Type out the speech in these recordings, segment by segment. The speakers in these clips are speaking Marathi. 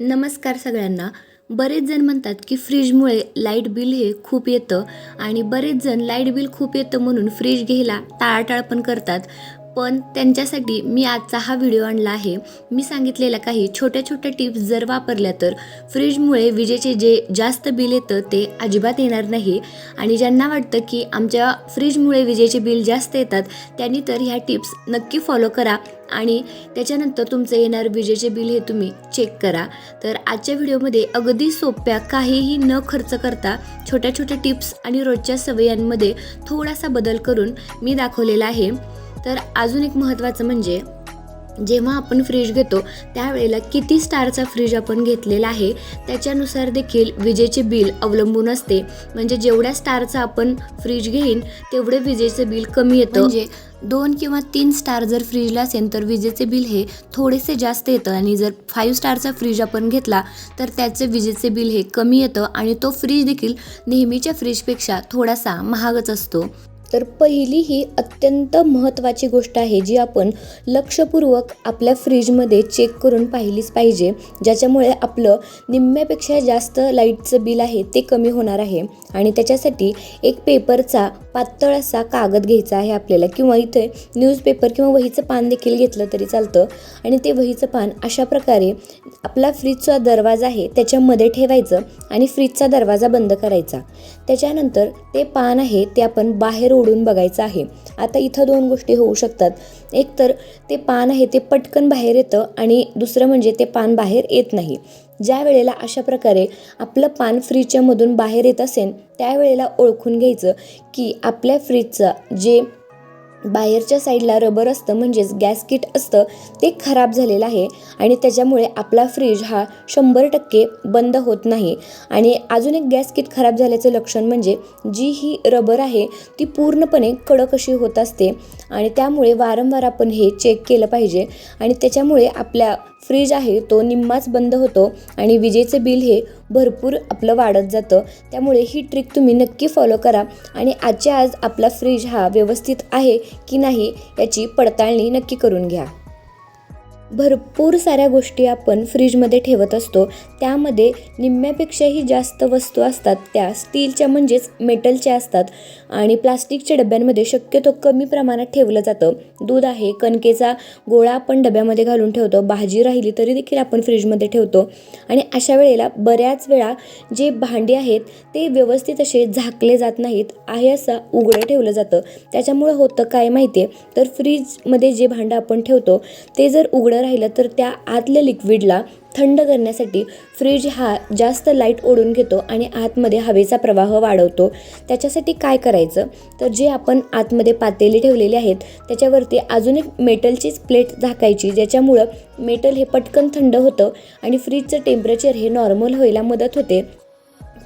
नमस्कार सगळ्यांना. बरेच जण म्हणतात की फ्रीजमुळे लाईट बिल हे खूप येतं आणि बरेच जण लाईट बिल खूप येतं म्हणून फ्रीज घ्यायला टाळाटाळ पण करतात. पण त्यांच्यासाठी मी आजचा हा व्हिडिओ आणला आहे. मी सांगितलेल्या काही छोट्या छोट्या टिप्स जर वापरल्या तर फ्रीजमुळे विजेचे जे जास्त बिल येतं ते अजिबात येणार नाही. आणि ज्यांना वाटतं की आमच्या फ्रीजमुळे विजेचे बिल जास्त येतात त्यांनी तर ह्या टिप्स नक्की फॉलो करा आणि त्याच्यानंतर तुमचं येणार विजेचे बिल हे तुम्ही चेक करा. तर आजच्या व्हिडिओमध्ये अगदी सोप्या काहीही न खर्च करता छोट्या छोट्या टिप्स आणि रोजच्या सवयींमध्ये थोडासा बदल करून मी दाखवलेला आहे. तर अजून एक महत्त्वाचं म्हणजे जेव्हा आपण फ्रीज घेतो त्यावेळेला किती स्टारचा फ्रीज आपण घेतलेला आहे त्याच्यानुसार देखील विजेचे बिल अवलंबून असते. म्हणजे जेवढ्या स्टारचा आपण फ्रीज घेईन तेवढे विजेचे बिल कमी येतं. म्हणजे 2 किंवा 3 स्टार जर फ्रीजला असेल तर विजेचे बिल हे थोडेसे जास्त येतं आणि जर 5 स्टारचा फ्रीज आपण घेतला तर त्याचे विजेचे बिल हे कमी येतं आणि तो फ्रीज देखील नेहमीच्या फ्रीजपेक्षा थोडासा महागच असतो. तर पहिली ही अत्यंत महत्त्वाची गोष्ट आहे जी आपण लक्षपूर्वक आपल्या फ्रीजमध्ये चेक करून पाहिलीच पाहिजे, ज्याच्यामुळे आपलं निम्म्यापेक्षा जास्त लाईटचं बिल आहे ते कमी होणार आहे. आणि त्याच्यासाठी एक पेपरचा पातळ असा कागद घ्यायचा आहे आपल्याला, किंवा इथे न्यूजपेपर किंवा वहीचं पान देखील घेतलं तरी चालतं. आणि ते वहीचं पान अशा प्रकारे आपला फ्रीजचा दरवाजा आहे त्याच्यामध्ये ठेवायचं आणि फ्रीजचा दरवाजा बंद करायचा. त्याच्यानंतर ते पान आहे ते आपण बाहेर ओढून बघायचं आहे. आता इथं 2 गोष्टी होऊ शकतात. एक तर ते पान आहे ते पटकन बाहेर येतं आणि दुसरं म्हणजे ते पान बाहेर येत नाही. ज्या वेळेला अशा प्रकारे आपलं पान फ्रीजच्या मधून बाहेर येत असेल त्यावेळेला ओळखून घ्यायचं की आपल्या फ्रीजचं जे बाहेरच्या साईडला रबर असतं म्हणजेच गॅसकीट असतं ते खराब झालेलं आहे आणि त्याच्यामुळे आपला फ्रीज हा 100% बंद होत नाही. आणि अजून एक गॅसकीट खराब झाल्याचं लक्षण म्हणजे जी ही रबर आहे ती पूर्णपणे कडक अशी होत असते आणि त्यामुळे वारंवार आपण हे चेक केलं पाहिजे. आणि त्याच्यामुळे आपल्या फ्रीज आहे तो निम्माच बंद होतो आणि विजेचे बिल हे भरपूर आपलं वाढत जातं. त्यामुळे ही ट्रिक तुम्ही नक्की फॉलो करा आणि आजच्या आज आपला फ्रीज हा व्यवस्थित आहे की नाही याची पडताळणी नक्की करून घ्या. भरपूर साऱ्या गोष्टी आपण फ्रीजमध्ये ठेवत असतो, त्यामध्ये निम्म्यापेक्षाही जास्त वस्तू असतात त्या स्टीलच्या म्हणजेच मेटलच्या असतात आणि प्लास्टिकच्या डब्यांमध्ये शक्यतो कमी प्रमाणात ठेवलं जातं. दूध आहे, कणकेचा गोळा आपण डब्यामध्ये घालून ठेवतो, भाजी राहिली तरी देखील आपण फ्रीजमध्ये ठेवतो. आणि अशा वेळेला बऱ्याच वेळा जे भांडी आहेत ते व्यवस्थित असे झाकले जात नाहीत, आहे असं उघडं ठेवलं जातं. त्याच्यामुळं होतं काय माहिती आहे, तर फ्रीजमध्ये जे भांडं आपण ठेवतो ते जर उघडं राहिलं तर त्या आतल्या लिक्विडला थंड करण्यासाठी फ्रीज हा जास्त लाईट ओढून घेतो आणि आतमध्ये हवेचा प्रवाह वाढवतो. त्याच्यासाठी काय करायचं तर जे आपण आतमध्ये पातेली ठेवलेली आहेत त्याच्यावरती अजून एक मेटलचीच प्लेट झाकायची, ज्याच्यामुळं मेटल हे पटकन थंड होतं आणि फ्रीजचं टेम्परेचर हे नॉर्मल व्हायला मदत होते.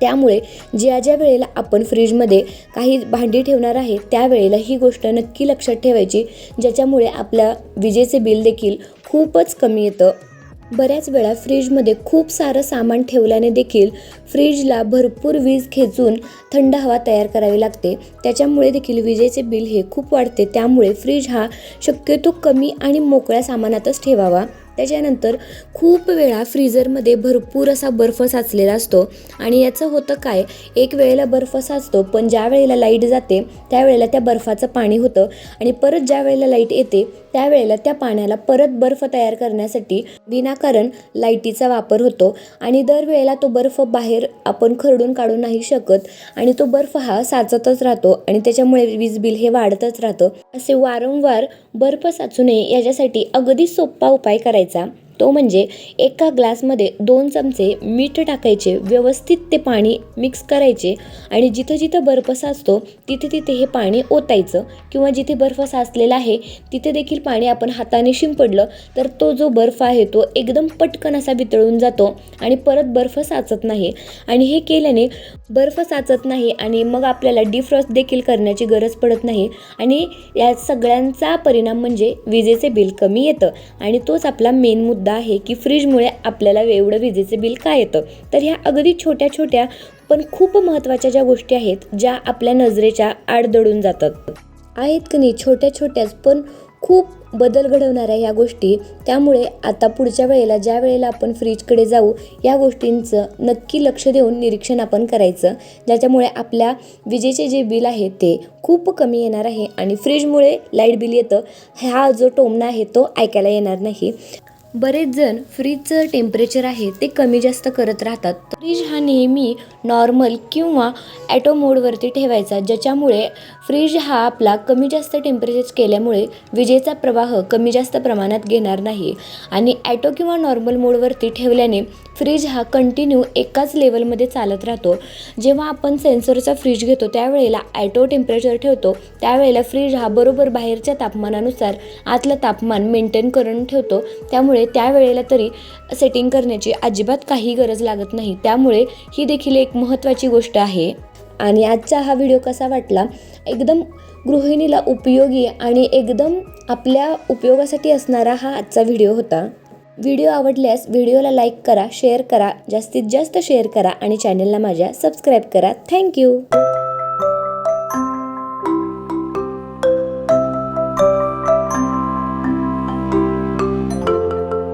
त्यामुळे ज्या ज्या वेळेला आपण फ्रीजमध्ये काही भांडी ठेवणार आहे त्यावेळेला ही गोष्ट नक्की लक्षात ठेवायची, ज्याच्यामुळे आपल्या विजेचे बिल देखील खूपच कमी येतं. बऱ्याच वेळा फ्रीजमध्ये खूप सारं सामान ठेवल्याने देखील फ्रीजला भरपूर वीज खेचून थंड हवा तयार करावी लागते. त्याच्यामुळे देखील विजेचे बिल हे खूप वाढते. त्यामुळे फ्रीज हा शक्यतो कमी आणि मोकळ्या सामानातच ठेवावा. त्याच्यानंतर खूप वेळा फ्रीजरमध्ये भरपूर असा बर्फ साचलेला असतो आणि याचं होतं काय, एक वेळेला बर्फ साचतो पण ज्या वेळेला लाईट जाते त्यावेळेला त्या बर्फाचं पाणी होतं आणि परत ज्या वेळेला लाईट येते त्यावेळेला त्या पाण्याला परत बर्फ तयार करण्यासाठी विनाकारण लाईटीचा वापर होतो आणि दरवेळेला तो बर्फ बाहेर आपण खरडून काढू नाही शकत आणि तो बर्फ हा साचतच राहतो आणि त्याच्यामुळे वीज बिल हे वाढतच राहतं. असे वारंवार बर्फ साचू नये याच्यासाठी अगदी सोपा उपाय करायचा, तो म्हणजे एका ग्लासमध्ये 2 चमचे मीठ टाकायचे, व्यवस्थित ते पाणी मिक्स करायचे आणि जिथं जिथं बर्फ साचतो तिथे तिथे हे पाणी ओतायचं, किंवा जिथे बर्फ साचलेला आहे तिथे देखील पाणी आपण हाताने शिंपडलं तर तो जो बर्फ आहे तो एकदम पटकन असा वितळून जातो आणि परत बर्फ साचत नाही. आणि हे केल्याने बर्फ साचत नाही आणि मग आपल्याला डिफ्रॉस्ट देखील करण्याची गरज पडत नाही आणि या सगळ्यांचा परिणाम म्हणजे विजेचे बिल कमी येतं. आणि तोच आपला मेन मुद्दा आहे की फ्रीजमुळे आपल्याला एवढं विजेचे बिल का येतं. तर ह्या अगदी छोट्या छोट्या पण खूप महत्त्वाच्या ज्या गोष्टी आहेत ज्या आपल्या नजरेच्या आड दडून जातात आहेत की नाही, छोट्या छोट्याच पण खूप बदल घडवणाऱ्या ह्या गोष्टी. त्यामुळे आता पुढच्या वेळेला ज्या वेळेला आपण फ्रीजकडे जाऊ या गोष्टींचं नक्की लक्ष देऊन निरीक्षण आपण करायचं, ज्याच्यामुळे आपल्या विजेचे जे बिल आहे ते खूप कमी येणार आहे आणि फ्रीजमुळे लाईट बिल येतं हा जो टोमणा आहे तो ऐकायला येणार नाही. बरेच जण फ्रीजचं टेम्परेचर आहे ते कमी जास्त करत राहतात. फ्रीज हा नेहमी नॉर्मल किंवा ॲटो मोडवरती ठेवायचा, ज्याच्यामुळे फ्रीज हा आपला कमी जास्त टेम्परेचर केल्यामुळे विजेचा प्रवाह कमी जास्त प्रमाणात घेणार नाही. आणि ॲटो किंवा नॉर्मल मोडवरती ठेवल्याने फ्रीज हा कंटिन्यू एकाच लेवलमध्ये चालत राहतो. जेव्हा आपण सेन्सरचा फ्रीज घेतो त्यावेळेला ॲटो टेम्परेचर ठेवतो, त्यावेळेला फ्रीज हा बरोबर बाहेरच्या तापमानानुसार आतलं तापमान मेंटेन करून ठेवतो. त्यामुळे त्यावेळेला तरी सेटिंग करण्याची अजिबात काही गरज लागत नाही. त्यामुळे ही देखील एक महत्त्वाची गोष्ट आहे. आणि आजचा हा व्हिडिओ कसा वाटला? एकदम गृहिणीला उपयोगी आणि एकदम आपल्या उपयोगासाठी असणारा हा आजचा व्हिडिओ होता. व्हिडिओ आवडल्यास व्हिडिओला लाईक करा, शेअर करा, जास्तीत जास्त शेअर करा आणि चॅनलला माझ्या सबस्क्राईब करा. थँक्यू.